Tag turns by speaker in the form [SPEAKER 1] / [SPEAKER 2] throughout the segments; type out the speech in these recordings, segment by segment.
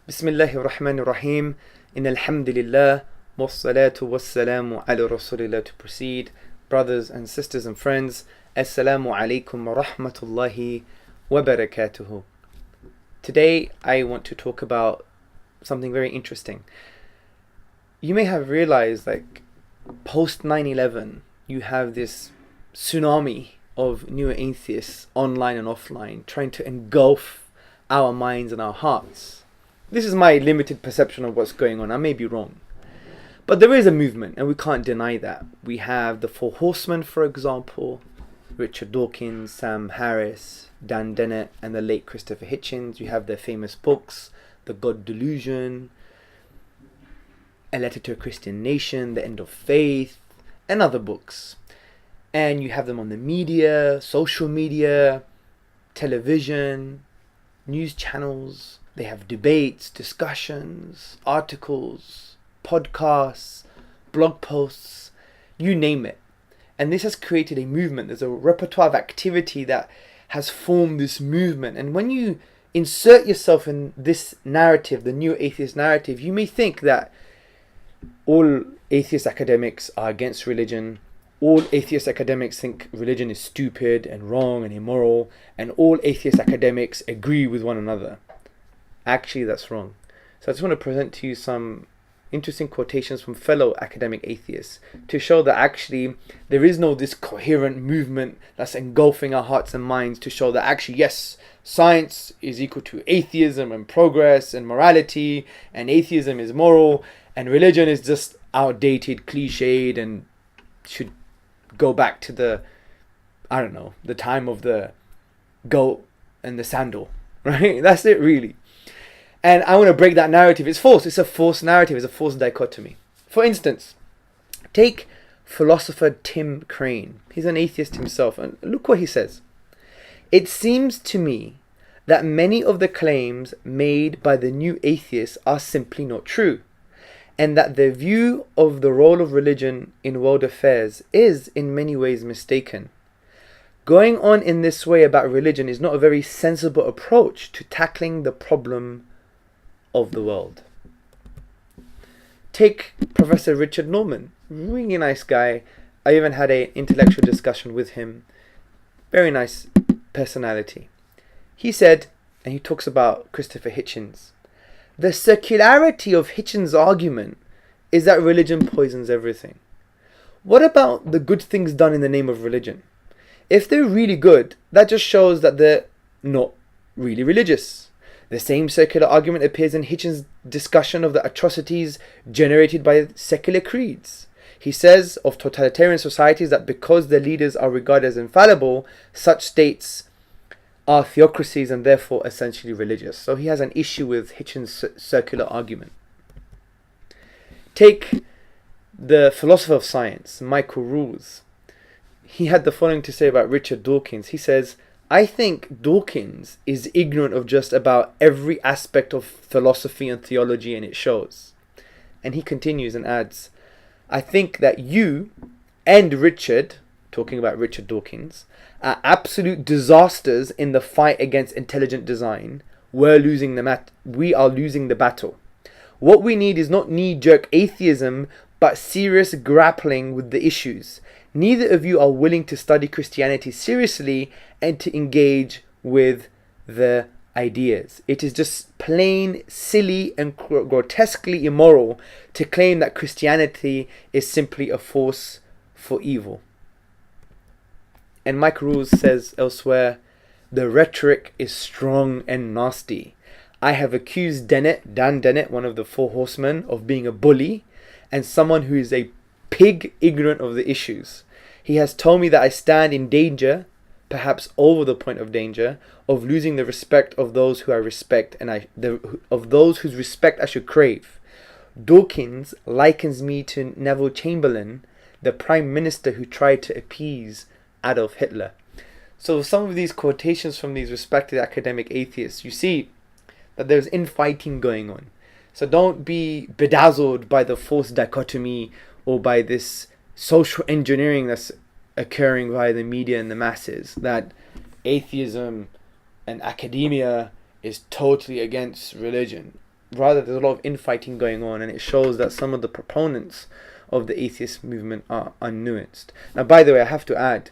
[SPEAKER 1] Bismillahir Rahmanir Rahim. Innal hamdalillah wassalatu wassalamu ala rasulillah. To proceed, brothers and sisters and friends, Assalamu alaikum wa rahmatullahi wa barakatuhu. Today I want to talk about something very interesting. You may have realized, like, post 9/11, you have this tsunami of new atheists online and offline trying to engulf our minds and our hearts. This is my limited perception of what's going on. I may be wrong. But there is a movement, and we can't deny that. We have the Four Horsemen, for example, Richard Dawkins, Sam Harris, Dan Dennett, and the late Christopher Hitchens. You have their famous books, The God Delusion, A Letter to a Christian Nation, The End of Faith, and other books. And you have them on the media, social media, television, news channels. They have debates, discussions, articles, podcasts, blog posts, you name it. And this has created a movement. There's a repertoire of activity that has formed this movement. And when you insert yourself in this narrative, the new atheist narrative, you may think that all atheist academics are against religion. All atheist academics think religion is stupid and wrong and immoral. And all atheist academics agree with one another. Actually, that's wrong. So I just want to present to you some interesting quotations from fellow academic atheists to show that actually there is no this coherent movement that's engulfing our hearts and minds, to show that actually, yes, science is equal to atheism and progress and morality, and atheism is moral, and religion is just outdated, cliched, and should go back to the time of the goat and the sandal, right? That's it, really. And I want to break that narrative. It's false. It's a false narrative. It's a false dichotomy. For instance, take philosopher Tim Crane. He's an atheist himself. And look what he says. It seems to me that many of the claims made by the new atheists are simply not true, and that their view of the role of religion in world affairs is in many ways mistaken. Going on in this way about religion is not a very sensible approach to tackling the problem of the world. Take Professor Richard Norman, really nice guy. I even had an intellectual discussion with him. Very nice personality. He said, and he talks about Christopher Hitchens, the circularity of Hitchens' argument is that religion poisons everything. What about the good things done in the name of religion? If they're really good, that just shows that they're not really religious. The same circular argument appears in Hitchens' discussion of the atrocities generated by secular creeds. He says of totalitarian societies that because their leaders are regarded as infallible, such states are theocracies and therefore essentially religious. So he has an issue with Hitchens' circular argument. Take the philosopher of science, Michael Ruse. He had the following to say about Richard Dawkins. He says, I think Dawkins is ignorant of just about every aspect of philosophy and theology, and it shows. And he continues and adds, I think that you and Richard, talking about Richard Dawkins, are absolute disasters in the fight against intelligent design. We are losing the battle. What we need is not knee-jerk atheism, but serious grappling with the issues. Neither of you are willing to study Christianity seriously and to engage with the ideas. It is just plain silly and grotesquely immoral to claim that Christianity is simply a force for evil. And Mike Ruse says elsewhere, the rhetoric is strong and nasty. I have accused Dan Dennett, one of the Four Horsemen, of being a bully and someone who is a pig ignorant of the issues. He has told me that I stand in danger, perhaps over the point of danger, of losing the respect of those who I respect of those whose respect I should crave. Dawkins likens me to Neville Chamberlain, the Prime Minister who tried to appease Adolf Hitler. So some of these quotations from these respected academic atheists, you see that there's infighting going on. So don't be bedazzled by the false dichotomy or by this social engineering that's occurring via the media and the masses, that atheism and academia is totally against religion. rather there's a lot of infighting going on, and it shows that some of the proponents of the atheist movement are unnuanced. Now, by the way, I have to add,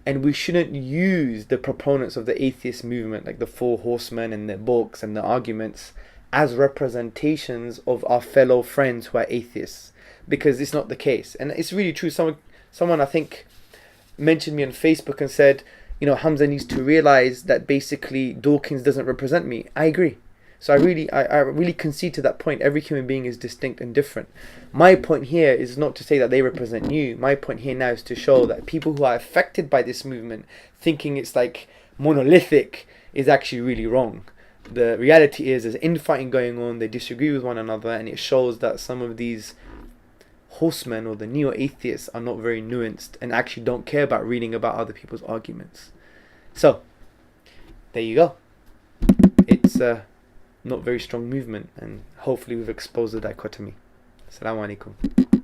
[SPEAKER 1] and we shouldn't use the proponents of the atheist movement, like the Four Horsemen and their books and their arguments, as representations of our fellow friends who are atheists, because it's not the case. And it's really true. Someone I think mentioned me on Facebook and said, Hamza needs to realize that basically Dawkins doesn't represent me. I agree. So I really concede to that point. Every human being is distinct and different. My point here is not to say that they represent you. My point here now is to show that people who are affected by this movement, thinking it's like monolithic, is actually really wrong. The reality is there's infighting going on, they disagree with one another, and it shows that some of these horsemen or the neo-atheists are not very nuanced and actually don't care about reading about other people's arguments. So, there you go. It's not very strong movement, and hopefully we've exposed the dichotomy. Assalamu alaikum.